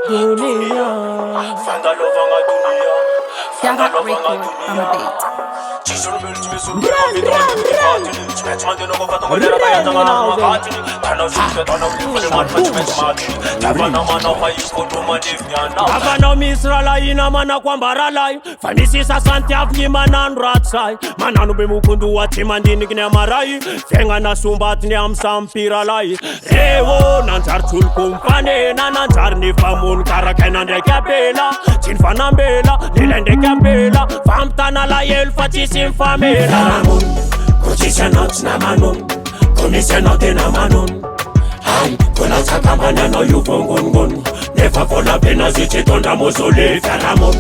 dunia. Yahat record on the beat. Gavana misrala ina mana kwambara lai fanisisa santi avnyima nan ratsai mananu bemukundu watimandini kine marai fenga na sumbat ni amsampira lai ewo nanjar tulkumpane na nanjar ni famun karakena ndeke bela tinfana mbela nilende kambela famtana la yel fatisim famela ramun kuchisha not na manun kumisha not na manun hai kuna takamanya no yubongongon never for la pena zichitonda mozole faramon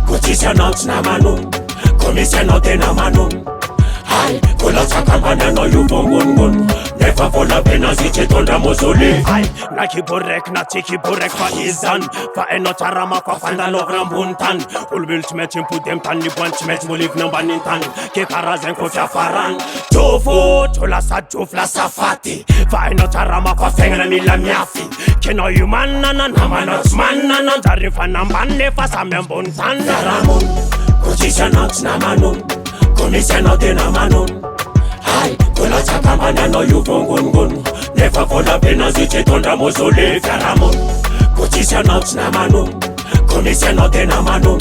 kuchisha not na manun kumisha not na manun hai kuna takamanya no yubongongon never for la pena zichitonda mozole hai na kiborek na tiki borek fa izan fa enotarama fa fanda lovram buntan ulbilt metim pudem tan ni bunch met moliv namba nintan ke karazen ko faran tofo tola sa jofla safati fa enotarama fa fengna mila miafi keno yumana na manot manana tarifa nambane fa samem buntan ramon kuchisha not na manun kumisha not na manun hai kuna takamanya no yubongongon never for la pena zichitonda mozole faramon kuchisha not na manun kumisha not na manun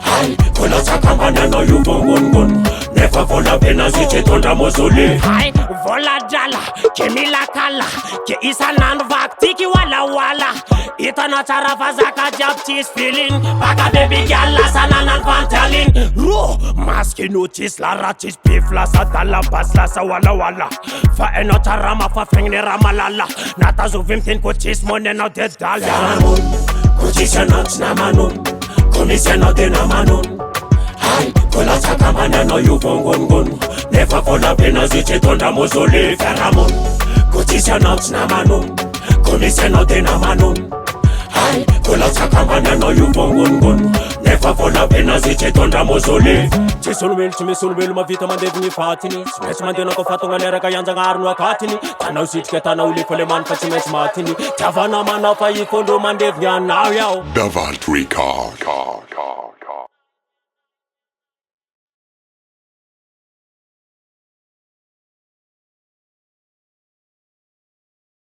hai kuna takamanya no yubongongon never for la pena zichitonda mozole hai vola jala kemila kala ke isanan vaktiki wala wala itana tarafa zaka japtis feeling baka baby gala sananan pantalin ro maski notice la ratis pifla satala basla sa wala wala fa enotarama fa fengne ramalala natazo vimtin kotis monena de dala kuchisha not na manun kumisha not na manun hai kuna takamanya no yubongongon never for la pena zichitonda mozole faramon kuchisha not na manun kumisha not na manun hai kuna takamanya no yubongongon never for la pena zichitonda mozole chisulubel ma vita mandevni fatini smes mandena ko fatonga nera ka yanja ngarnu akatini tanau sitke tanau lifole man fachimes matini tavana mana fa ikondo mandevni anau yao Davalt Record.